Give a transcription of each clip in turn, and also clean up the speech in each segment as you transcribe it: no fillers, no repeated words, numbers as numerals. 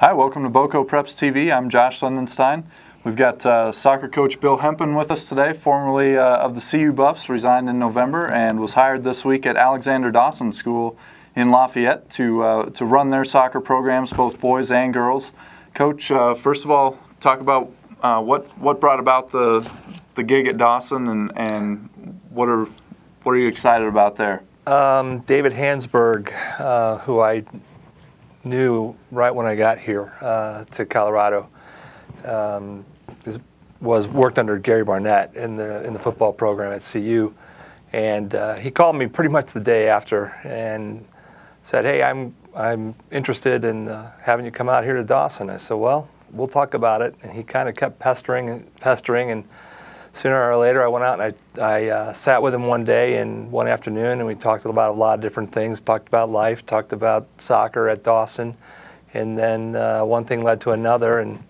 Hi, welcome to BocoPreps TV. I'm Josh Lindenstein. We've got soccer coach Bill Hempen with us today, formerly of the CU Buffs, resigned in November, and was hired this week at Alexander Dawson School in Lafayette to run their soccer programs, both boys and girls. Coach, first of all, talk about what brought about the gig at Dawson, and what are you excited about there? David Hansberg, who I knew right when I got here to Colorado, worked under Gary Barnett in the football program at CU, and he called me pretty much the day after and said, "Hey, I'm interested in having you come out here to Dawson." I said, "Well, we'll talk about it." And he kind of kept pestering, and sooner or later I went out and I sat with him one day and one afternoon, and we talked about a lot of different things, talked about life, talked about soccer at Dawson, and then one thing led to another, and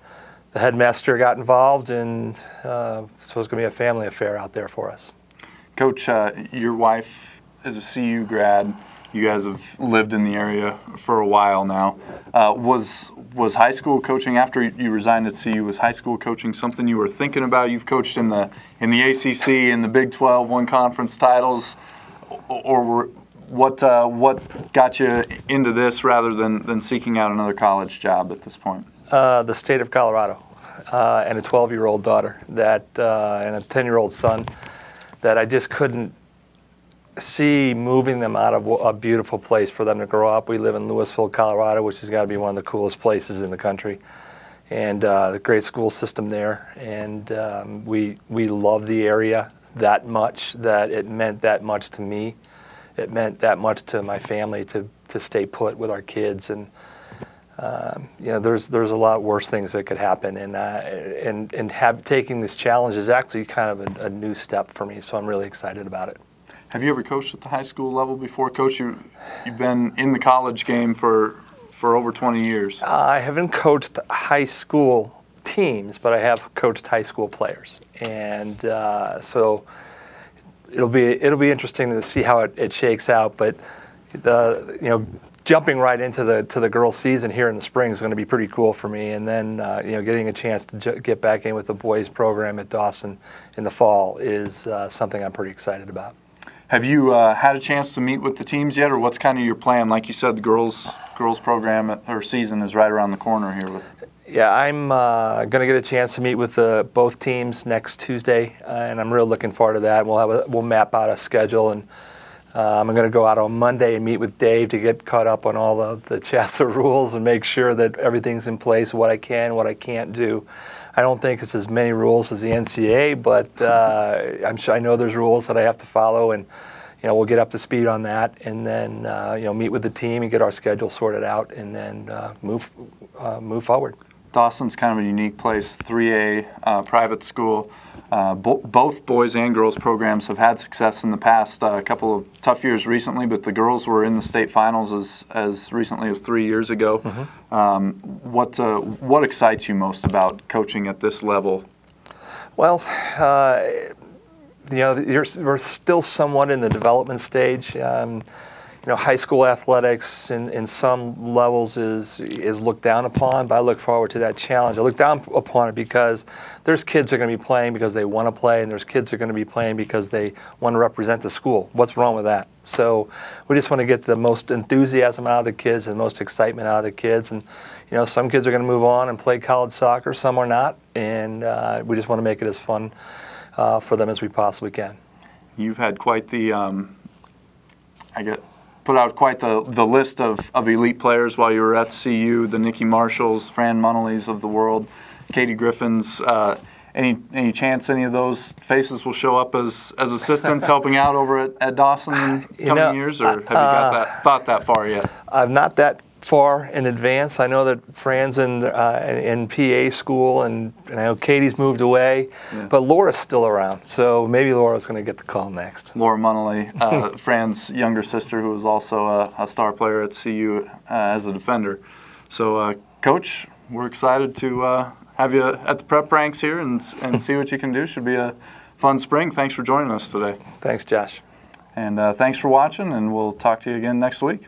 the headmaster got involved, and so it's going to be a family affair out there for us. Coach, your wife is a CU grad. You guys have lived in the area for a while now. Was high school coaching, after you resigned at CU, was high school coaching something you were thinking about? You've coached in the ACC, in the Big 12, won conference titles, or what got you into this rather than seeking out another college job at this point? The state of Colorado, and a 12-year-old daughter and a 10-year-old son that I just couldn't see moving them out of a beautiful place for them to grow up. We live in Louisville, Colorado, which has got to be one of the coolest places in the country, and the great school system there. And we love the area that much that it meant that much to me. It meant that much to my family to stay put with our kids. And you know, there's a lot worse things that could happen, and taking this challenge is actually kind of a new step for me. So I'm really excited about it. Have you ever coached at the high school level before? Coach, you've been in the college game for over 20 years. I haven't coached high school teams, but I have coached high school players, and so it'll be interesting to see how it shakes out. But jumping right into the girls' season here in the spring is going to be pretty cool for me, and then getting a chance to get back in with the boys' program at Dawson in the fall is something I'm pretty excited about. Have you had a chance to meet with the teams yet, or what's kind of your plan? Like you said, the girls program or season is right around the corner here. Yeah, I'm going to get a chance to meet with both teams next Tuesday, and I'm really looking forward to that. We'll map out a schedule, and I'm going to go out on Monday and meet with Dave to get caught up on all the CHSA rules and make sure that everything's in place, what I can, what I can't do. I don't think it's as many rules as the NCAA, but I know there's rules that I have to follow, and we'll get up to speed on that, and then meet with the team and get our schedule sorted out, and then move forward. Dawson's kind of a unique place, 3A private school. Both boys and girls programs have had success in the past. A couple of tough years recently, but the girls were in the state finals as recently as 3 years ago. What excites you most about coaching at this level? Well, we're still somewhat in the development stage. High school athletics in some levels is looked down upon, but I look forward to that challenge. I look down upon it because there's kids that are going to be playing because they want to play, and there's kids that are going to be playing because they want to represent the school. What's wrong with that? So we just want to get the most enthusiasm out of the kids and the most excitement out of the kids. And some kids are going to move on and play college soccer, some are not, and we just want to make it as fun for them as we possibly can. You've had quite the put out quite the list of elite players while you were at CU, the Nikki Marshalls, Fran Munnelly's of the world, Katie Griffins. Any chance any of those faces will show up as assistants helping out over at Dawson in coming years, or have you thought that far yet? I'm not that far in advance. I know that Fran's in PA school, and I know Katie's moved away, but Laura's still around, so maybe Laura's going to get the call next. Laura Munnelly, Fran's younger sister, who was also a star player at CU as a defender. So, Coach, we're excited to have you at the prep ranks here and see what you can do. Should be a fun spring. Thanks for joining us today. Thanks, Josh. And thanks for watching, and we'll talk to you again next week.